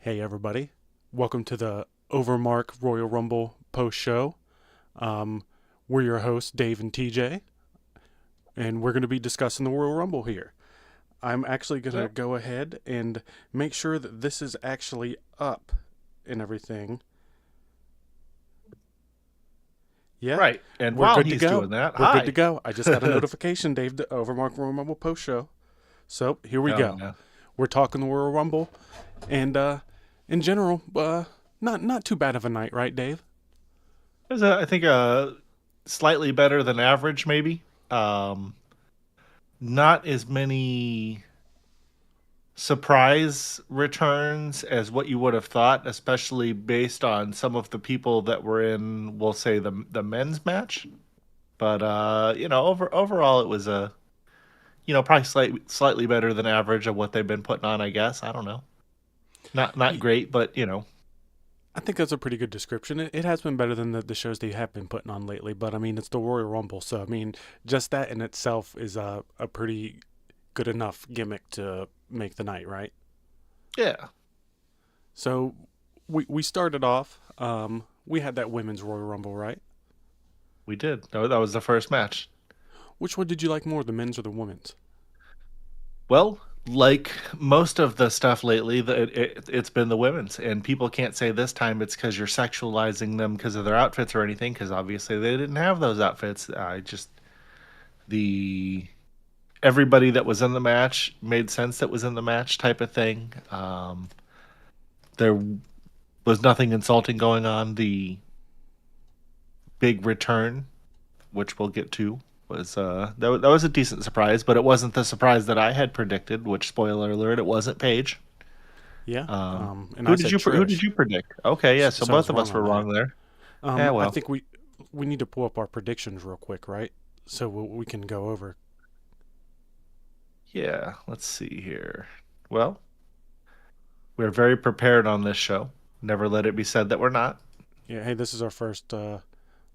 Hey everybody, welcome to the OverMark Royal Rumble post show. Um, we're your hosts, Dave and TJ, and we're going to be discussing the Royal Rumble here. I'm actually going to Yep. go ahead and make sure that this is actually up and everything. Yeah, Right. And we're while good to he's go. doing that, We're good to hi. go. I just got a notification, Dave, the OverMark Royal Rumble post show. So here we Oh go. yeah. We're talking the Royal Rumble, and in general, not too bad of a night, right, Dave? I think slightly better than average, maybe. Um, Not as many surprise returns as what you would have thought, especially based on some of the people that were in, we'll say the men's match. But overall, it was probably slightly better than average of what they've been putting on. I guess I don't know. Not great, but I think that's a pretty good description. It has been better than the shows they have been putting on lately, but I mean, it's the Royal Rumble, so I mean, just that in itself is a pretty good enough gimmick to make the night, right? yeah, So we started off, we had that women's Royal Rumble, right? we did. That was the first match. Which one did you like more, the men's or the women's? Well, like most of the stuff lately, it's been the women's, and people can't say this time it's because you're sexualizing them because of their outfits or anything, because obviously they didn't have those outfits. I just the everybody that was in the match made sense that was in the match type of thing. There was nothing insulting going on. The big return, which we'll get to, was that was a decent surprise, but it wasn't the surprise that I had predicted. Which, spoiler alert, it wasn't Paige. Yeah, and I Who did said who did Trish, you predict? Okay, yeah, so so I was both of wrong us on were that. wrong there. Yeah, I well, think we need to pull up our predictions real quick, right? So we can go over. yeah. Let's see here. Well, we're very prepared on this show. Never let it be said that we're not. Yeah, hey, this is our first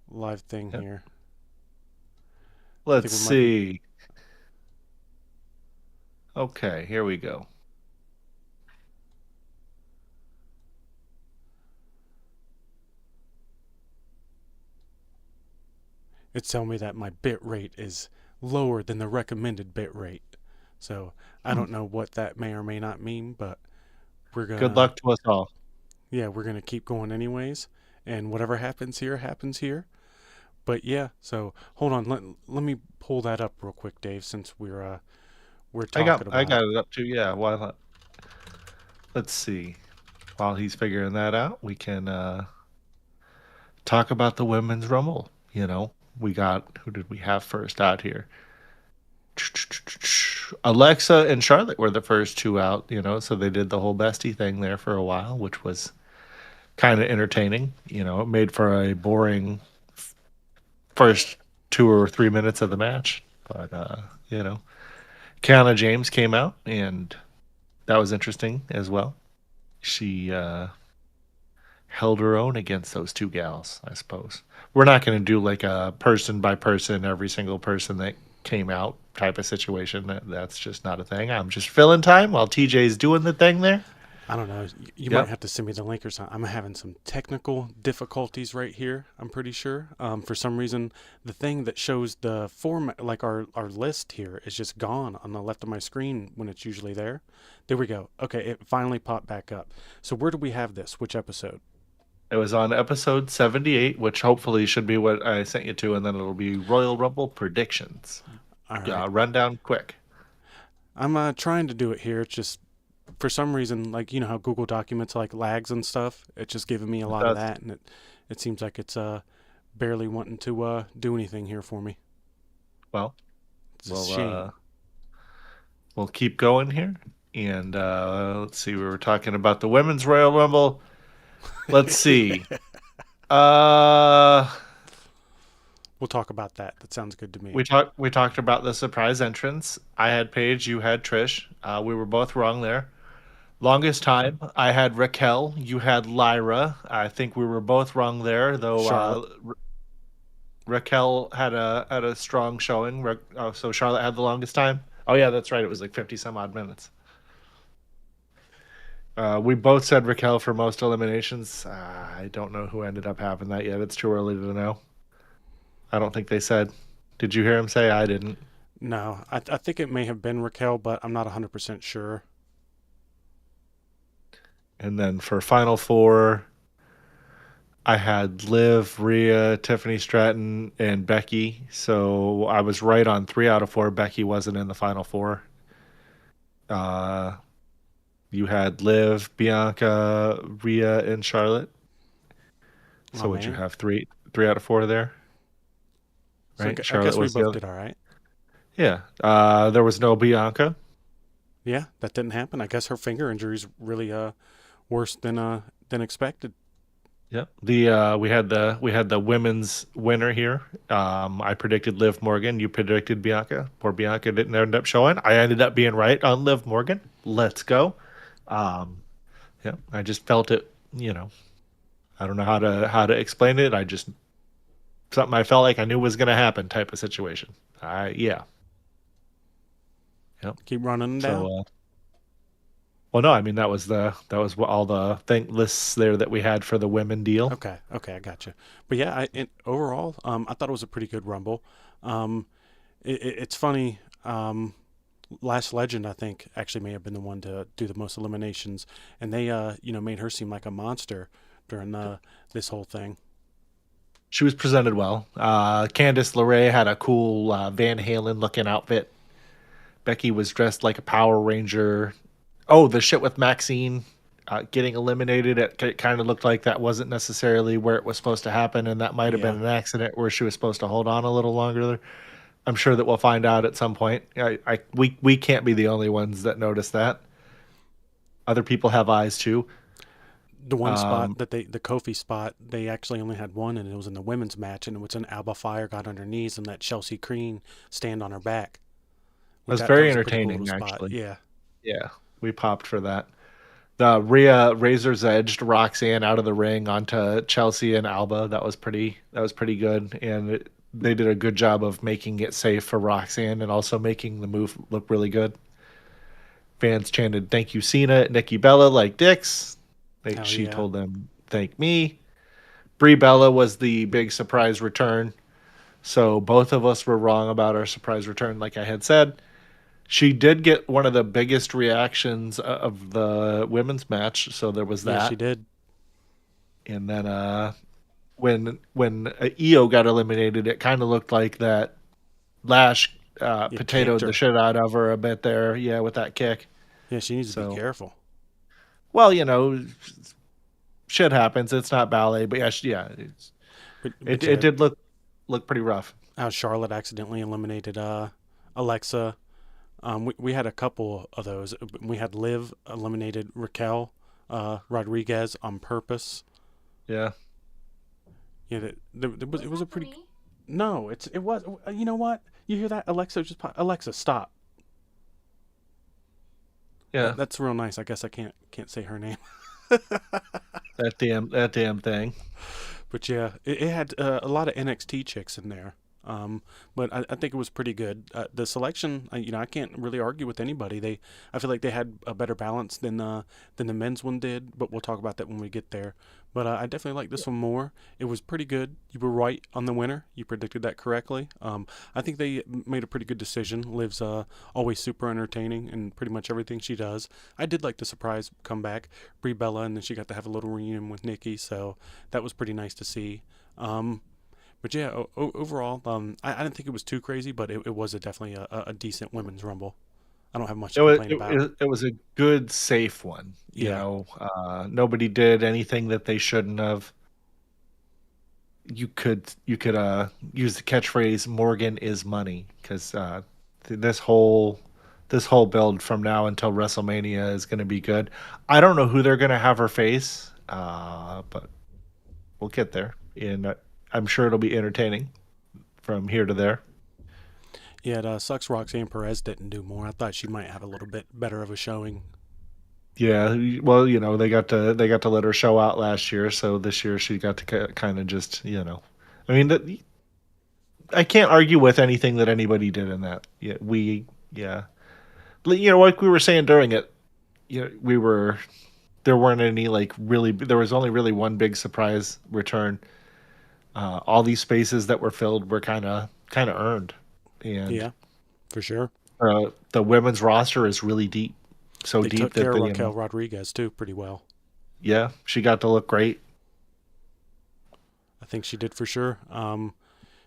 live thing Yeah. here. I Let's think we might be. see. Okay, here we go. It's telling me that my bit rate is lower than the recommended bit rate. So I Hmm. don't know what that may or may not mean, but we're Good gonna luck to us all. yeah, we're gonna keep going anyways. And whatever happens here happens here. But yeah, so hold on, let me pull that up real quick, Dave, since we're talking I about got it. it up to, yeah. Why not? Let's see. While he's figuring that out, we can talk about the women's rumble. We got, who did we have first out here? Alexa and Charlotte were the first two out, so they did the whole bestie thing there for a while, which was kind of entertaining. It made for a boring first 2 or 3 minutes of the match. But, Kiana James came out, and that was interesting as well. She held her own against those two gals, I suppose. We're not going to do like a person by person, every single person that came out type of situation. That's just not a thing. I'm just filling time while TJ's doing the thing there. I don't know. You might Yep. have to send me the link or something. I'm having some technical difficulties right here. I'm pretty sure. For some reason, the thing that shows the format, like our list here, is just gone on the left of my screen when it's usually there. There we go. Okay, it finally popped back up. So where do we have this? Which episode? It was on episode 78, which hopefully should be what I sent you to, and then it'll be Royal Rumble predictions. All right. Rundown quick. I'm trying to do it here. It's just for some reason, like you know how Google Documents like lags and stuff. It's just giving me a It lot of does. that, and it seems like it's barely wanting to do anything here for me. Well, It's a we'll shame. uh, we'll keep going here. And let's see, we were talking about the women's Royal Rumble. Let's see. Uh, We'll talk about that. That sounds good to me. we talked about the surprise entrance. I had Paige, you had Trish. We were both wrong there. Longest time, I had Raquel, you had Lyra. I think we were both wrong there, though. Charlotte. Raquel had a strong showing. So Charlotte had the longest time. Oh yeah, that's right. It was like 50 some odd minutes. We both said Raquel for most eliminations. I don't know who ended up having that yet. It's too early to know. I don't think they said. Did you hear him say? I didn't. No, I think it may have been Raquel, but I'm not 100% sure. And then for Final Four, I had Liv, Rhea, Tiffany Stratton, and Becky. So I was right on 3 out of 4. Becky wasn't in the Final Four. Uh, you had Liv, Bianca, Rhea, and Charlotte. Oh So would you man. have three out of 4 there? So Right? I Charlotte guess we was the both other. did all right. Yeah. There was no Bianca. Yeah, that didn't happen. I guess her finger injury's really worse than expected. Yep. We had the women's winner here. I predicted Liv Morgan. You predicted Bianca. Poor Bianca didn't end up showing. I ended up being right on Liv Morgan. Let's go. Um, yeah, I just felt it. I don't know how to explain it. I just something I felt like I knew was going to happen type of situation. Yeah. Yep. Keep running them down. So well, no, I mean that was what all the thing lists there that we had for the women deal. Okay, okay, I got you. But yeah, overall, I thought it was a pretty good Rumble. Um, it's funny. Last Legend, I think, actually may have been the one to do the most eliminations, and they, made her seem like a monster during this whole thing. She was presented well. Candice LeRae had a cool Van Halen looking outfit. Becky was dressed like a Power Ranger. Oh, the shit with Maxine getting eliminated. It kind of looked like that wasn't necessarily where it was supposed to happen, and that might have been Yeah, an accident where she was supposed to hold on a little longer. I'm sure that we'll find out at some point. We can't be the only ones that notice that. Other people have eyes too. the one spot Um, that the Kofi spot, they actually only had one, and it was in the women's match, and it was an Alba Fire got on her knees and let Chelsea Green stand on her back. it Which was that very was a pretty cool little entertaining, spot. actually. Yeah, Yeah, we popped for that. The Rhea Razor's edged Roxanne out of the ring onto Chelsea and Alba. That was pretty good, and they did a good job of making it safe for Roxanne and also making the move look really good. Fans chanted "Thank you, Cena." Nikki Bella like dicks. hell She yeah. told them "Thank me." Brie Bella was the big surprise return. So both of us were wrong about our surprise return, like I had said. She did get one of the biggest reactions of the women's match, so there was Yeah, she that. did. And then when Io got eliminated, it kind of looked like that Lash Yeah, kicked potatoed the her. shit out of her a bit there, yeah, with that kick. Yeah, she needs to be So, careful. well, shit happens. It's not ballet, but yeah, But it yeah, did look pretty rough. how Charlotte accidentally eliminated Alexa. We had a couple of those. We had Liv eliminated Raquel Rodriguez on purpose. Yeah, Yeah, it Was was a that for pretty. me? No, it was. You know what? You hear that? Alexa Alexa, stop. yeah, That's real nice. I guess I can't say her name. that damn thing. But yeah, it had a lot of NXT chicks in there. But I think it was pretty good. The selection, I can't really argue with anybody. I feel like they had a better balance than the men's one did. But we'll talk about that when we get there. But I definitely like this one more. It was pretty good. You were right on the winner. You predicted that correctly. I think they made a pretty good decision. Liv's always super entertaining in pretty much everything she does. I did like the surprise comeback, Brie Bella, and then she got to have a little reunion with Nikki. So that was pretty nice to see. But yeah, overall, I didn't think it was too crazy, but it was definitely a decent women's rumble. I don't have much It to was complain it, about. it was a good, safe one. Yeah, Nobody did anything that they shouldn't have. You could use the catchphrase "Morgan is money" because this whole build from now until WrestleMania is going to be good. I don't know who they're going to have her face, but we'll get there, and I'm sure it'll be entertaining from here to there. yeah. It sucks Roxanne Perez didn't do more. I thought she might have a little bit better of a showing. Yeah, well, they got to let her show out last year, so this year she got to kind of just. I mean, I can't argue with anything that anybody did in that. Yeah, like we were saying during it, we were there weren't any like really. There was only really one big surprise return. All these spaces that were filled were kind of earned, and Yeah, for sure. the women's roster is really deep, so They deep took that care of the Raquel Rodriguez too pretty well. yeah, she got to look great. I think she did for sure.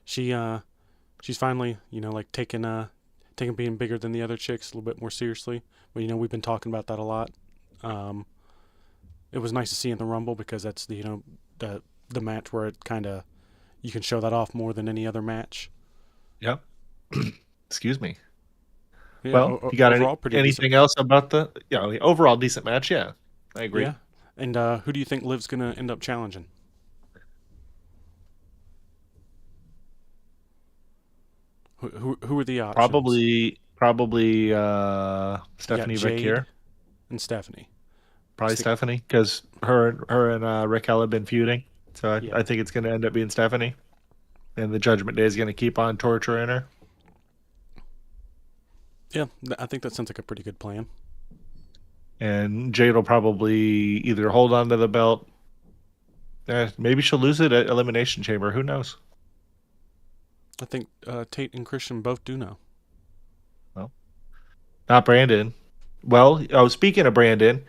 She she's finally like taking being bigger than the other chicks a little bit more seriously. But we've been talking about that a lot. Um, it was nice to see in the Rumble because that's the match where it kind of you can show that off more than any other match. Yep. Excuse me. Yeah, Well, you got overall pretty decent. anything else about the overall decent match? Yeah, I agree. Yeah, and who do you think Liv's gonna end up challenging? Who are the options? Probably You got Stephanie Vick Jade here. and Stephanie. Probably Stick, Stephanie because her and Raquel have been feuding. So yeah, I think it's going to end up being Stephanie, and the Judgment Day is going to keep on torturing her. yeah. I think that sounds like a pretty good plan. And Jade will probably either hold on to the belt. Maybe she'll lose it at Elimination Chamber. Who knows? I think Tate and Christian both do know. Well, not Brandon. Well, oh, speaking of Brandon,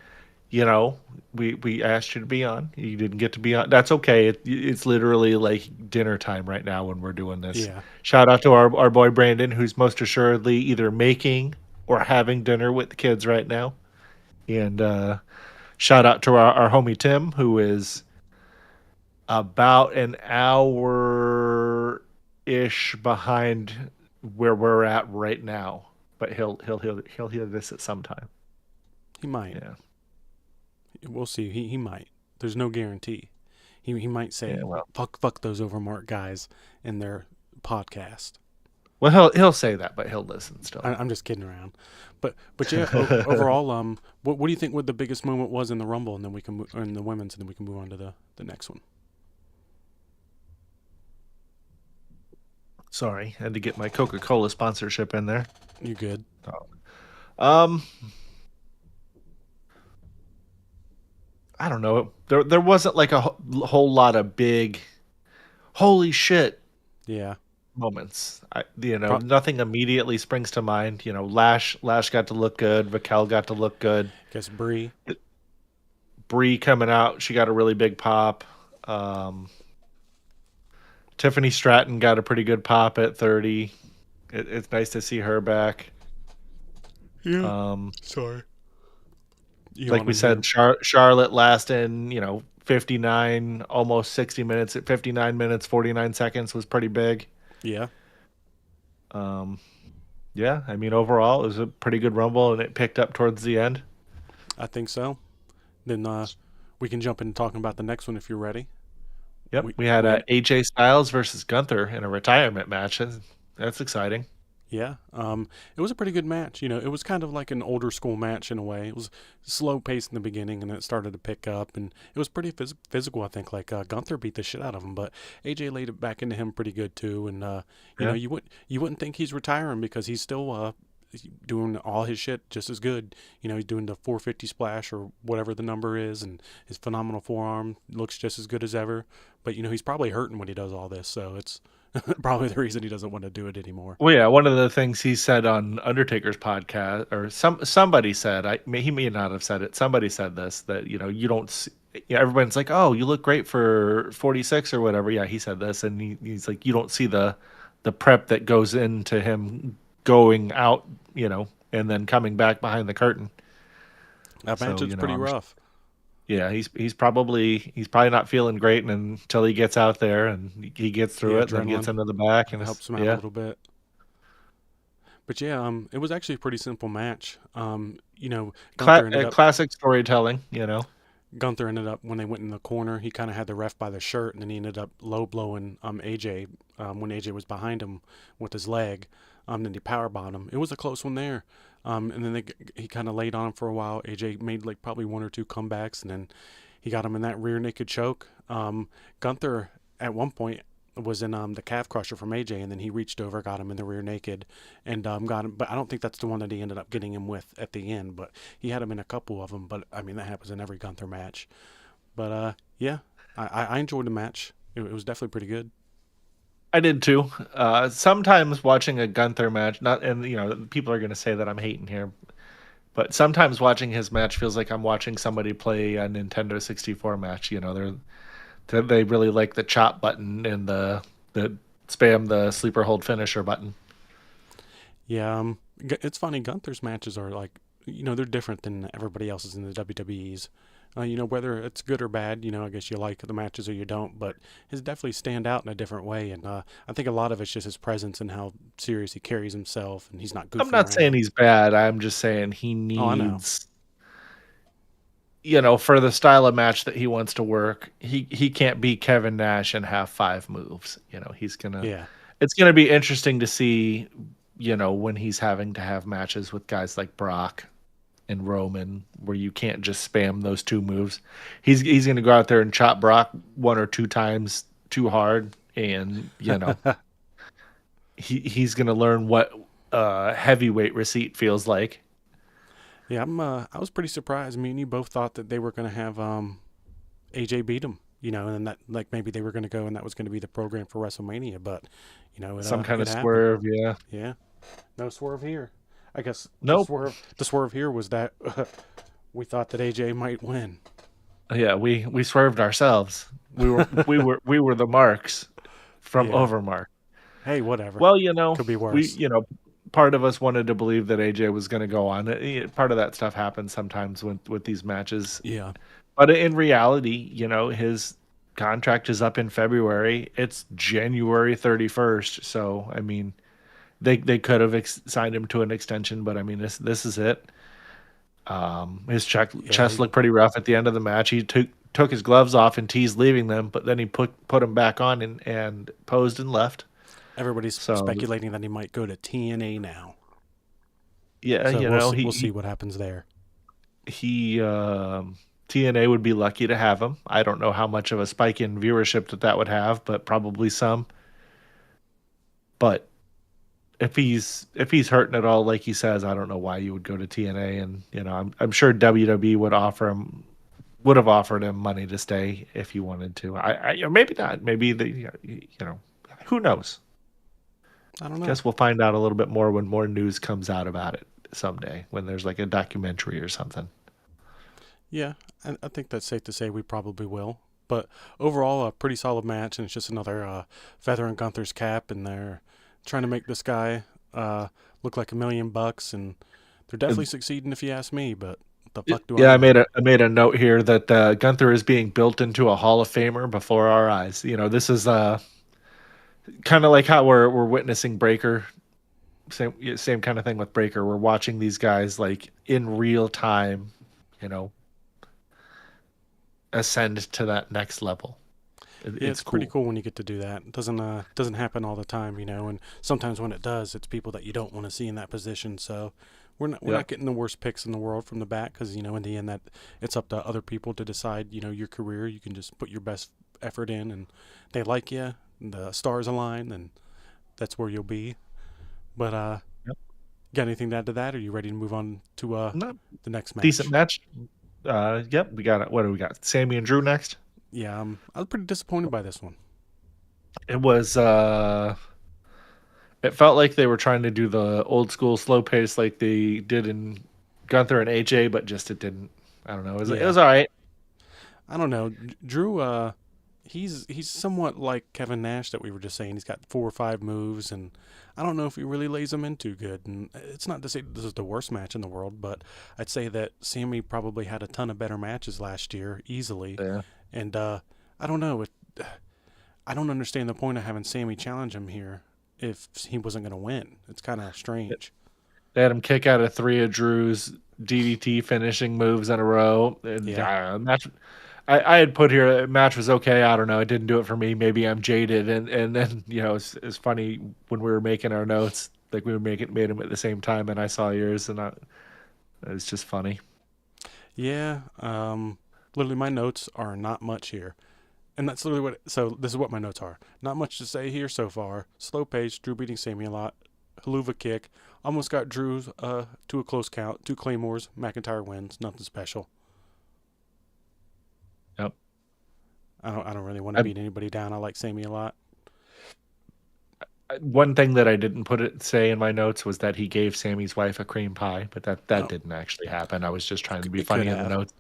we asked you to be on. You didn't get to be on. That's okay. It's literally like dinner time right now when we're doing this. Yeah, Shout out to our boy Brandon, who's most assuredly either making or having dinner with the kids right now. And shout out to our homie Tim, who is about an hour ish behind where we're at right now. But he'll hear this at some time. he might. Yeah. We'll see. He might. There's no guarantee. He might say Yeah. Well. fuck those OverMark guys in their podcast. Well, he'll say that, but he'll listen still. I'm just kidding around, but yeah. Overall, what do you think? What the biggest moment was in the Rumble, and then we can or in the women's, and then we can move on to the next one. Sorry, had to get my Coca-Cola sponsorship in there. You good? Um, I don't know. There wasn't like a whole lot of big, holy shit Yeah. moments. Pro- Nothing immediately springs to mind. Lash got to look good. Raquel got to look good. Guess Bree. Bree coming out, she got a really big pop. Um, Tiffany Stratton got a pretty good pop at 30. It's nice to see her back. Yeah. Um, Sorry. You like we said, Charlotte lasting, 59, almost 60 minutes at 59 minutes, 49 seconds was pretty big. Yeah. Um, yeah, I mean, overall, it was a pretty good Rumble, and it picked up towards the end. I think so. Then we can jump into talking about the next one if you're ready. Yep, We we had we had AJ Styles versus Gunther in a retirement match. That's exciting. Yeah, it was a pretty good match. It was kind of like an older school match in a way. It was slow paced in the beginning, and then it started to pick up, and it was pretty physical. I think like Gunther beat the shit out of him, but AJ laid it back into him pretty good too. And Yeah. you wouldn't think he's retiring because he's still doing all his shit just as good. He's doing the 450 splash or whatever the number is, and his phenomenal forearm looks just as good as ever. But he's probably hurting when he does all this, so it's probably the reason he doesn't want to do it anymore. Well, yeah, one of the things he said on Undertaker's podcast, or somebody said, he may not have said it. Somebody said this that you don't. See, everyone's like, "Oh, you look great for 46 or whatever." Yeah, he said this, and he's like, "You don't see the prep that goes into him going out, and then coming back behind the curtain." That match So is pretty rough. yeah, he's probably not feeling great until he gets out there and he gets through The it, and then gets adrenaline into the back, and helps him out a yeah, little bit. But yeah, it was actually a pretty simple match. Gunther ended up classic storytelling. Gunther ended up when they went in the corner. He kind of had the ref by the shirt, and then he ended up low blowing AJ when AJ was behind him with his leg. Then he power bombed him. It was a close one there. And then he kind of laid on him for a while. AJ made like probably one or two comebacks, and then he got him in that rear naked choke. Gunther at one point was in the calf crusher from AJ, and then he reached over, got him in the rear naked, and got him. But I don't think that's the one that he ended up getting him with at the end. But he had him in a couple of them. But I mean, that happens in every Gunther match. But yeah, I enjoyed the match. It was definitely pretty good. I did too. Sometimes watching a Gunther match, not and you know people are going to say that I'm hating here, but sometimes watching his match feels like I'm watching somebody play a Nintendo 64 match. You know, they really like the chop button and the spam the sleeper hold finisher button. Yeah, it's funny. Gunther's matches are like, they're different than everybody else's in the WWE's. Whether it's good or bad, I guess you like the matches or you don't, but his definitely stand out in a different way. And I think a lot of it's just his presence and how serious he carries himself, and he's not I'm goofing not saying around. he's bad. I'm just saying he Oh, I know. needs, for the style of match that he wants to work, he can't be Kevin Nash and have five moves. He's gonna. Yeah. It's gonna be interesting to see, when he's having to have matches with guys like Brock and Roman, where you can't just spam those two moves. He's gonna go out there and chop Brock one or two times too hard, and he's gonna learn what heavyweight receipt feels like. Yeah, I was pretty surprised. Me and you both thought that they were going to have AJ beat him, and that like maybe they were going to go and that was going to be the program for WrestleMania, but Some kind it of happened. swerve, yeah. Yeah. No swerve here. I guess Nope. the swerve here was that we thought that AJ might win. Yeah, we swerved ourselves. We were the marks from Yeah. OverMark. Hey, whatever. Well, Could be we worse. part of us wanted to believe that AJ was going to go on. Part of that stuff happens sometimes with these matches. Yeah. But in reality, his contract is up in February. It's January 31st. So, I mean, they could have signed him to an extension, but I mean, this is it. His Yeah. chest looked pretty rough at the end of the match. He took his gloves off and teased leaving them, but then he put them back on and posed and left. Everybody's So speculating that he might go to TNA now. yeah, So we'll see, we'll see he what happens there. he TNA would be lucky to have him. I don't know how much of a spike in viewership that would have, but probably some. But if he's hurting at all, like he says, I don't know why you would go to TNA. And I'm sure WWE would have offered him money to stay if he wanted to. Maybe not. Maybe who knows? I don't know. Guess we'll find out a little bit more when more news comes out about it someday, when there's like a documentary or something. Yeah, I think that's safe to say we probably will. But overall, a pretty solid match, and it's just another feather in Gunther's cap, and they're trying to make this guy look like $1 million, and they're definitely succeeding if you ask me. But what the fuck do I Yeah, I know? made a note here that Gunther is being built into a Hall of Famer before our eyes. This is kind of like how we're witnessing Breaker. Same kind of thing with Breaker. We're watching these guys like in real time, you know, ascend to that next level. Yeah, It's it's pretty cool. cool when you get to do that. It doesn't happen all the time, and sometimes when it does, it's people that you don't want to see in that position. So we're Yep. not getting the worst picks in the world from the back because in the end that it's up to other people to decide. Your career. You can just put your best effort in, and they like you. The stars align, and that's where you'll be. But Yep. got anything to add to that? Or are you ready to move on to No, the next decent match? match. Yep. We got it. What do we got? Sammy and Drew next. Yeah, I was pretty disappointed by this one. It was. It felt like they were trying to do the old school slow pace like they did in Gunther and AJ, but just it didn't. I don't know. It Yeah, was all right. I don't know. Drew, he's somewhat like Kevin Nash that we were just saying. He's got 4 or 5 moves, and I don't know if he really lays them in too good. And it's not to say this is the worst match in the world, but I'd say that Sammy probably had a ton of better matches last year, easily. Yeah. And I don't know. I don't understand the point of having Sammy challenge him here if he wasn't going to win. It's kind of strange. They had him kick out of three of Drew's DDT finishing moves in a row. And Yeah. match, I had put here match was okay. I don't know. It didn't do it for me. Maybe I'm jaded. And then it's funny when we were making our notes, like we were made them at the same time, and I saw yours, and it's just funny. Yeah. Literally, my notes are not much here. And that's literally what. So this is what my notes are. Not much to say here so far. Slow pace. Drew beating Sammy a lot. Haluva kick. Almost got Drew to a close count. Two claymores. McIntyre wins. Nothing special. Yep. I don't really want to I, beat anybody down. I like Sammy a lot. one thing that I didn't say in my notes was that he gave Sammy's wife a cream pie, but that Oh, didn't actually happen. I was just trying to be it could funny in the have. notes.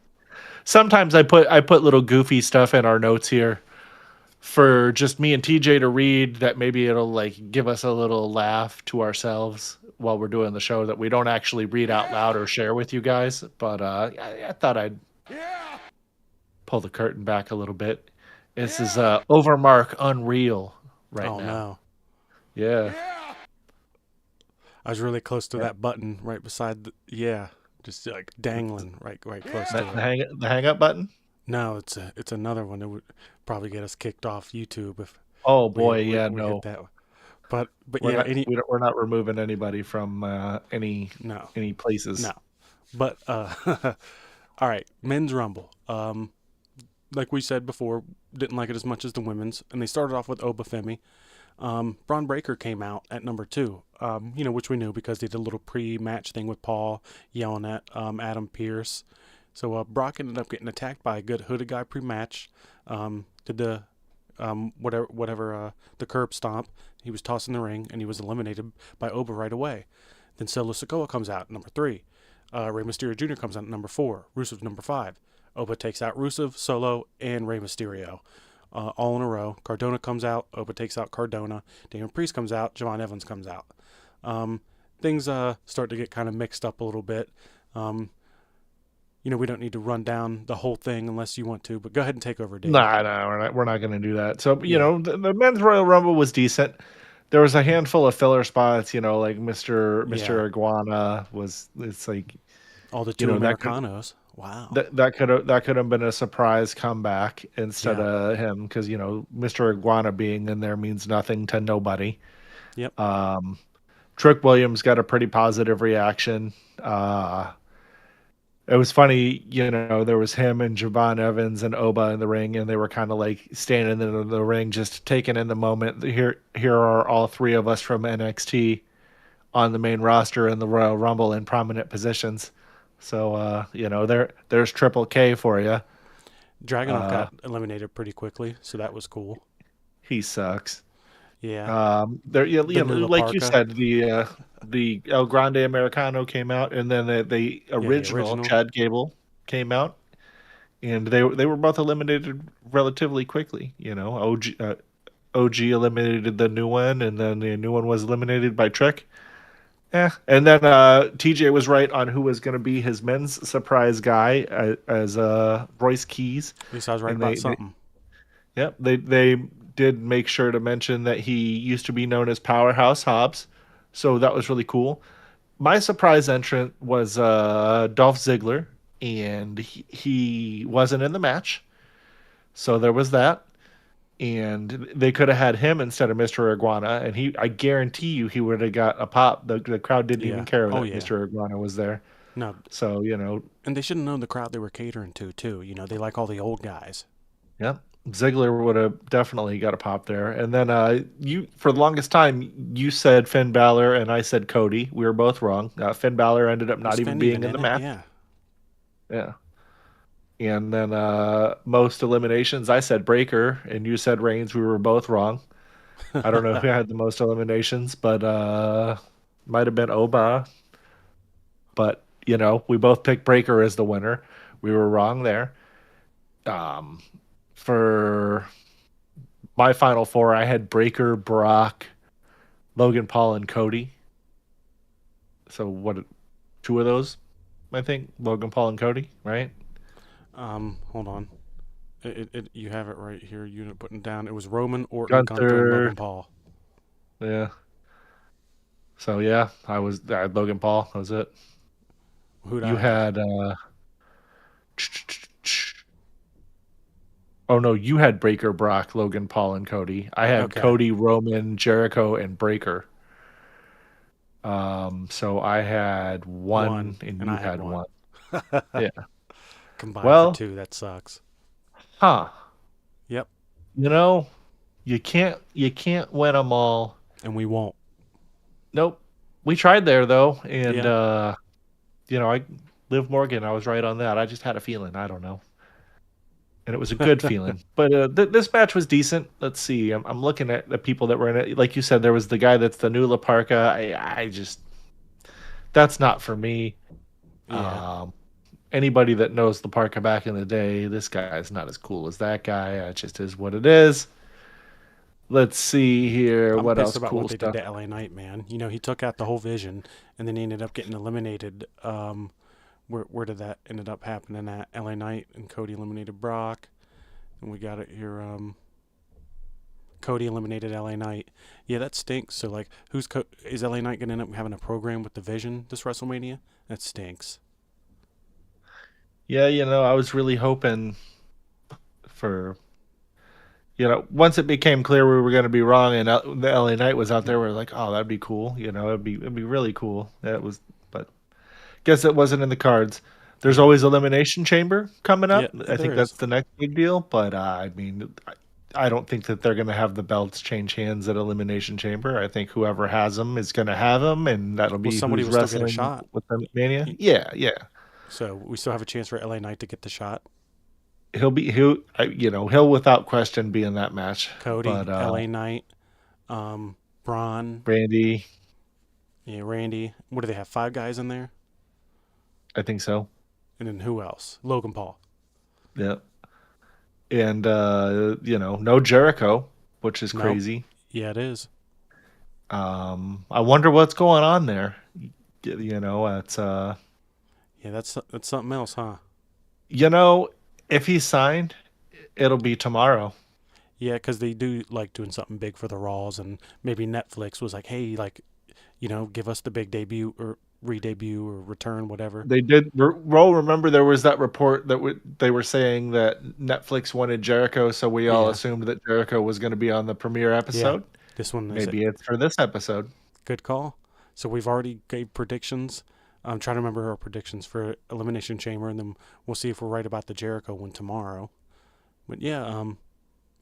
Sometimes I put little goofy stuff in our notes here for just me and TJ to read that maybe it'll like give us a little laugh to ourselves while we're doing the show that we don't actually read out loud or share with you guys. But I thought I'd pull the curtain back a little bit. This is Overmark Unreal right Oh now. no. Yeah. I was really close to Yeah. that button right beside the. Yeah. Just like dangling right close to it. The hang up button. No, it's another one that would probably get us kicked off YouTube if Oh we boy, we, yeah, we hit no, that. But yeah, any we're not removing anybody from no any places. no. But all right, men's rumble. Like we said before, didn't like it as much as the women's, and they started off with Obafemi. Braun Breaker came out at number two. Which we knew because they did a little pre-match thing with Paul yelling at Adam Pierce. So Brock ended up getting attacked by a good hooded guy pre-match. Did the whatever the curb stomp. He was tossed in the ring and he was eliminated by Oba right away. Then Solo Sikoa comes out at number three. Rey Mysterio Jr. comes out at number four. Rusev's number five. Oba takes out Rusev, Solo, and Rey Mysterio. All in a row. Cardona comes out. Oba takes out Cardona. Damian Priest comes out. Javon Evans comes out. Things start to get kind of mixed up a little bit. We don't need to run down the whole thing unless you want to, but go ahead and take over, Dave. Nah, no, we're not going to do that. So Yeah, the men's Royal Rumble was decent. There was a handful of filler spots. Like yeah. Mister Iguana was. It's like All the you two know Americanos. Wow. that could have been a surprise comeback instead Yeah. of him because Mister Iguana being in there means nothing to nobody. Yep. Trick Williams got a pretty positive reaction. It was funny, there was him and Javon Evans and Oba in the ring, and they were kind of like standing in the ring, just taking in the moment. Here are all three of us from NXT on the main roster in the Royal Rumble in prominent positions. So, there's Triple K for you. Dragunov Uh, got eliminated pretty quickly, so that was cool. he sucks. Yeah. There, The Nula like you Parka. said, the El Grande Americano came out, and then the Yeah, the original original. Chad Gable came out, and they were both eliminated relatively quickly. OG eliminated the new one, and then the new one was eliminated by Trick. Yeah, and then TJ was right on who was going to be his men's surprise guy as Royce Keys, At least I was right and about they something. yep they did make sure to mention that he used to be known as Powerhouse Hobbs, so that was really cool. My surprise entrant was Dolph Ziggler, and he wasn't in the match, so there was that. And they could have had him instead of Mr. Iguana, and I guarantee you, he would have got a pop. The crowd didn't even Yeah. care Oh, that yeah. Mr. Iguana was there. No, So and they should have known the crowd they were catering to, too. They like all the old guys. yeah, Ziggler would have definitely got a pop there. And then you, for the longest time, you said Finn Balor, and I said Cody. We were both wrong. Finn Balor ended up Was not even Finn being even in in the it? match. Yeah. Yeah. And then most eliminations, I said Breaker, and you said Reigns. We were both wrong. I don't know who had the most eliminations, but might have been Oba. But we both picked Breaker as the winner. We were wrong there. Um, for my final four, I had Breaker, Brock, Logan Paul, and Cody. So what? Two of those, I think. Logan Paul and Cody, right? Hold on. You have it right here. You're putting down. It was Roman, Orton, Gunther, and Gunther. Logan Paul. Yeah. So yeah, I had Logan Paul. That was it. Who'd You I have? had oh no, you had Breaker, Brock, Logan Paul, and Cody. I had Okay. Cody, Roman, Jericho, and Breaker. So I had One, one and and you I had had one. one. Yeah. Combined for Well, two. That sucks. huh. Yep. You know, you can't win them all. and we won't. Nope. We tried there though, and Yeah. I Liv Morgan. I was right on that. I just had a feeling. I don't know, and it was a good feeling. But this match was decent. Let's see. I'm looking at the people that were in it. Like you said, there was the guy that's the new La Parka. I just that's not for me. Yeah. Um, Anybody that knows the Parka back in the day, this guy is not as cool as that guy. It just is what it is. Let's see here. I'm What pissed else about what cool they did stuff? to LA Knight, man. He took out the whole vision, and then he ended up getting eliminated. Where did that ended up happening at? LA Knight and Cody eliminated Brock, and we got it here. Cody eliminated LA Knight. Yeah, that stinks. So like, is LA Knight gonna end up having a program with the Vision this WrestleMania? That stinks. Yeah, I was really hoping for once it became clear we were going to be wrong and the LA Knight was out there, we are like, oh, that'd be cool. It'd be really cool. That was, but guess it wasn't in the cards. There's Yeah, always Elimination Chamber coming yeah, up. I there think is. that's the next big deal. But I mean, I don't think that they're going to have the belts change hands at Elimination Chamber. I think whoever has them is going to have them, and that'll Well, be somebody who's will still get a wrestling shot. with them at Mania. Y- Yeah, yeah. So we still have a chance for LA Knight to get the shot. He'll without question be in that match. Cody, But LA Knight, Braun, Brandy, yeah, Randy. What do they have? Five guys in there, I think so. and then who else? Logan Paul. Yeah. And no Jericho, which is Nope. crazy. Yeah, it is. I wonder what's going on there. It's Yeah, that's something else, huh? you know, if he's signed, it'll be tomorrow. Yeah, because they do like doing something big for the Raws, and maybe Netflix was like, hey, like, give us the big debut or re-debut or return, whatever. They did. Roll. Remember, there was that report that they were saying that Netflix wanted Jericho, so we all Yeah, assumed that Jericho was going to be on the premiere yeah. episode. This one is a Maybe it's for this episode. good call. So we've already gave predictions. I'm trying to remember our predictions for Elimination Chamber, and then we'll see if we're right about the Jericho one tomorrow. But yeah,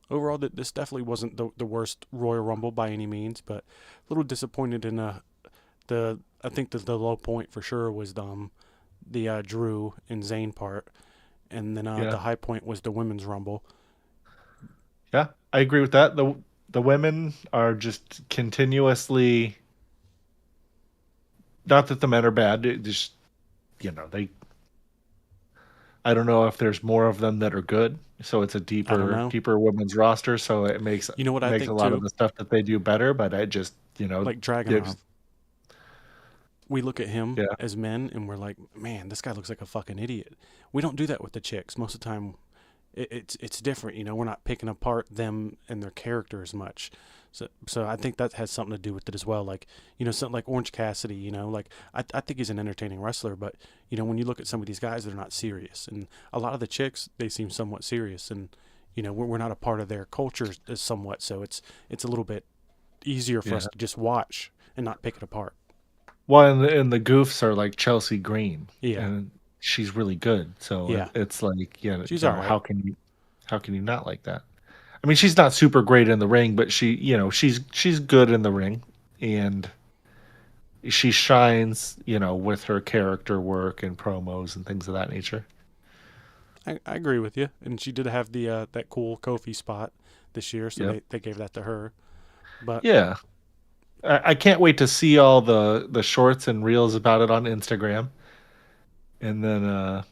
overall, this definitely wasn't the worst Royal Rumble by any means, but a little disappointed in the. I think the low point for sure was the Drew and Zayn part, and then Yeah, the high point was the women's Rumble. yeah, I agree with that. The women are just continuously. Not that the men are bad. It just they. I don't know if there's more of them that are good, so it's a I don't deeper know. deeper women's roster. So it makes You know what I makes a think lot of too? the stuff that they do better. But I just Like gives Dragonov, we look at him yeah as men and we're like, man, this guy looks like a fucking idiot. We don't do that with the chicks. Most of the time, it's different. We're not picking apart them and their character as much. So I think that has something to do with it as well. Like something like Orange Cassidy. Like I think he's an entertaining wrestler, but when you look at some of these guys, they're not serious, and a lot of the chicks they seem somewhat serious, and we're not a part of their culture as somewhat. So it's a little bit easier for us yeah. to just watch and not pick it apart. Well, and the goofs are like Chelsea Green, Yeah, and she's really good. So yeah, it's like she's all right. how can you not like that? I mean, she's not super great in the ring, but she's good in the ring, and she shines, with her character work and promos and things of that nature. I agree with you. And she did have the that cool Kofi spot this year, so Yep. they gave that to her. But Yeah. I can't wait to see all the shorts and reels about it on Instagram. And then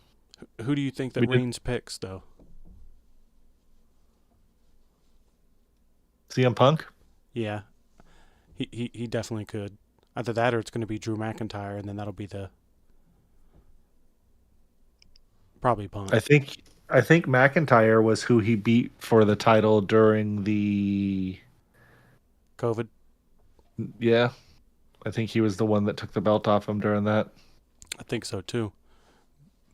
who do you think that we did Reigns picks though? CM Punk. Yeah, he definitely could. Either that or it's going to be Drew McIntyre, and then that'll be the probably Punk. I think I think McIntyre was who he beat for the title during the COVID. yeah. I think he was the one that took the belt off him during that. I think so too.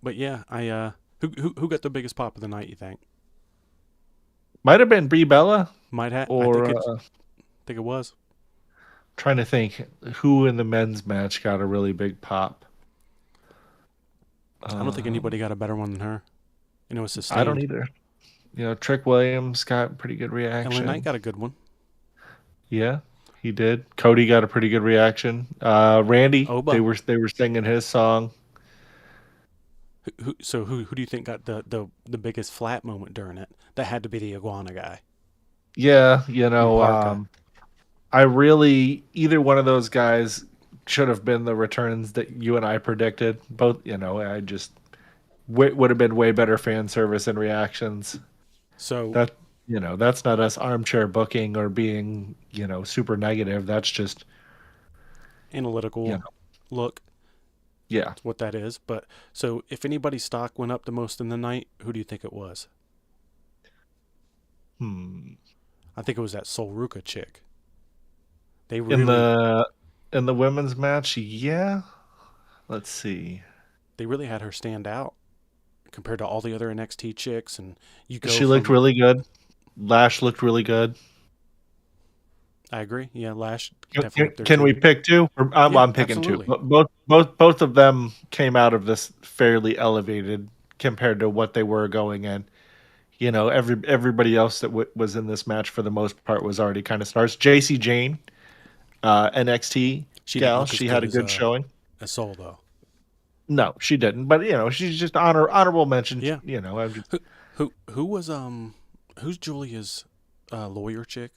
But yeah, I who got the biggest pop of the night? You think? Might have been Brie Bella Might have. I or think it was. trying to think who in the men's match got a really big pop. I don't think Um, anybody got a better one than her, and it was I don't sustained. either. Trick Williams got pretty good LA Knight reaction. got a good one. Yeah, he did. Cody got a pretty good reaction. Randy, they Oba. were they were singing his song. Who do you think got the biggest flat moment during it? That had to be the iguana guy Yeah, in the parka. I really either one of those guys should have been the returns that you and I predicted. Both, I just would have been way better fan service and reactions. So That that's not us armchair booking or being super negative. That's just you analytical know look. yeah. That's what that is. But so if anybody's stock went up the most in the night, who do you think it was? Hmm. I think it was that Sol Ruka chick. They In really the women's match, yeah. Let's see. they really had her stand out compared to all the other NXT chicks. And you go She looked from really good. Lash looked really good. I agree. Yeah, Lash Can, definitely can up there can we too. pick two? Yeah, I'm picking two. absolutely. Both of them came out of this fairly elevated compared to what they were going in. Everybody else that was in this match for the most part was already kind of stars. JC Jane, NXT She didn't gal, look as she good had a good showing. as Sol though. No, she didn't. But she's just honorable mention. Yeah. I'm just, Who was who's Julia's lawyer chick?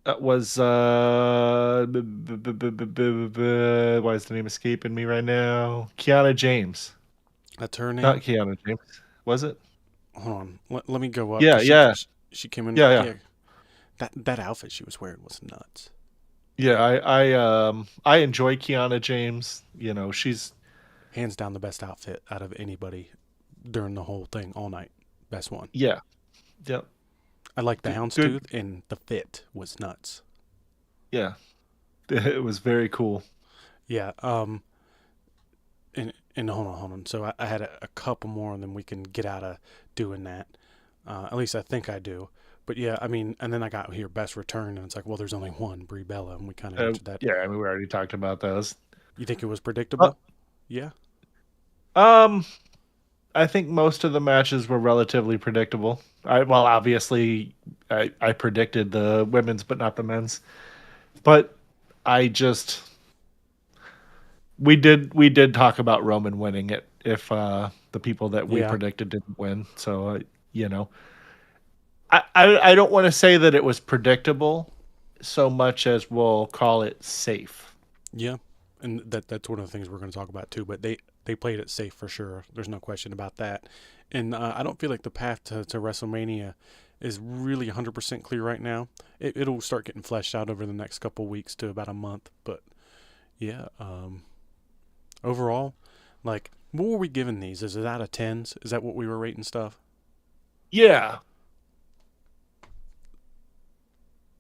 that was why is the name escaping me right now? Kiana James, That's her not name. Kiana James, was it? Hold on. Let me go up Yeah, because yeah, she came in. yeah, yeah, Yeah, that outfit she was wearing was nuts. yeah. I enjoy Kiana James. She's Hands down the best outfit out of anybody during the whole thing all night. Best one. yeah, yeah, I like the good. houndstooth and the fit was nuts. Yeah, it was very cool. Yeah. And hold on. So I had a couple more, and then we can get out of doing that. At least I think I do. But yeah, I mean, and then I got here best return, and it's like, well, there's only one, Brie Bella, and we kind of answered that. Yeah, I mean we already talked about those. You think it was Uh, predictable? Yeah. um, I think most of the matches were relatively predictable. Obviously, I predicted the women's, but not the men's. But I just we did talk about Roman winning it if the people that we Yeah. predicted didn't win. So you know, I don't want to say that it was predictable so much as we'll call it safe. Yeah. And that's one of the things we're going to talk about too. But they played it safe for sure. There's no question about that. And I don't feel like the path to WrestleMania is really 100% clear right now. It'll start getting fleshed out over the next couple weeks to about a month. But yeah, overall, like, what were we giving these? Is it out of tens? Is that what we were rating stuff? Yeah,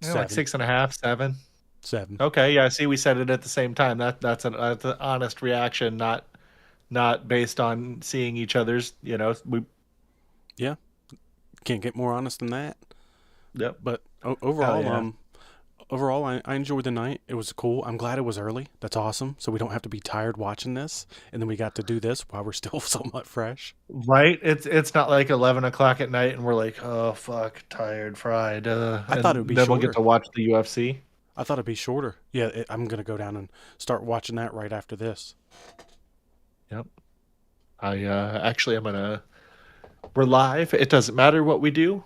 like Seven, 6.5, 7. 7. Okay, yeah. See, we said it at the same time. That's an honest reaction, not based on seeing each other's. We Yeah, can't get more honest than that. yep. But Hell overall, yeah. I enjoyed the night. It was cool. I'm glad it was early. That's awesome. So we don't have to be tired watching this, and then we got to do this while we're still somewhat fresh. Right? It's not like 11 o'clock at night and we're like, oh fuck, tired, fried, I thought it would and be then we'll get shorter. to watch the UFC. I thought it'd be shorter. Yeah, I'm gonna go down and start watching that right after this. Yep. I'm gonna we're live. It doesn't matter what we do.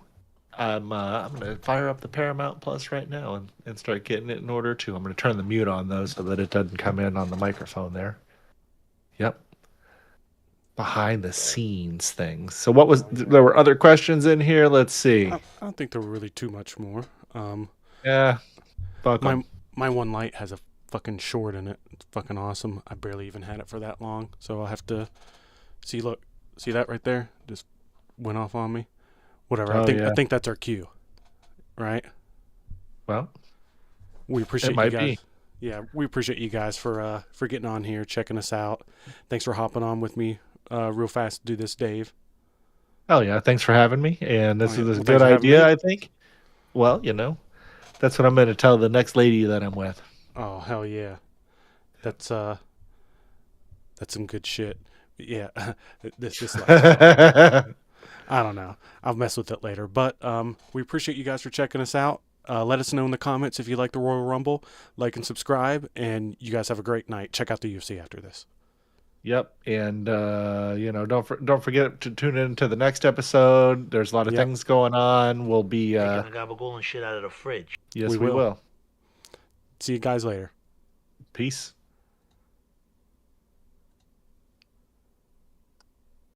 I'm gonna fire up the Paramount Plus right now and start getting it in order too. I'm gonna turn the mute on though so that it doesn't come in on the microphone there. Yep. Behind the scenes things. So there were other questions in here. Let's see. I don't think there were really too much more. Um, Yeah, fuck them. my one light has a fucking short in it. It's fucking awesome. I barely even had it for that long, so I'll have to see. Look, see that right there? Just went off on me. Whatever. Oh I yeah. think that's our cue, right? Well, We it appreciate you might guys. be. Yeah, we appreciate you guys for getting on here, checking us out. Thanks for hopping on with me real fast to do this, Dave. Hell yeah. Thanks for having me. And Oh this yeah. is a Well, good thanks for having idea, me. I think. Well, that's what I'm going to tell the next lady that I'm with. Oh hell yeah. That's that's some good shit. But yeah, this last part. I don't know. I'll mess with it later. But we appreciate you guys for checking us out. Let us know in the comments if you like the Royal Rumble. Like and subscribe. And you guys have a great night. Check out the UFC after this. Yep, and don't forget to tune in to the next episode. There's a lot of Yep, things going on. We'll be Taking the gabagool and shit out of the fridge. yes, we we will. will. See you guys later. Peace.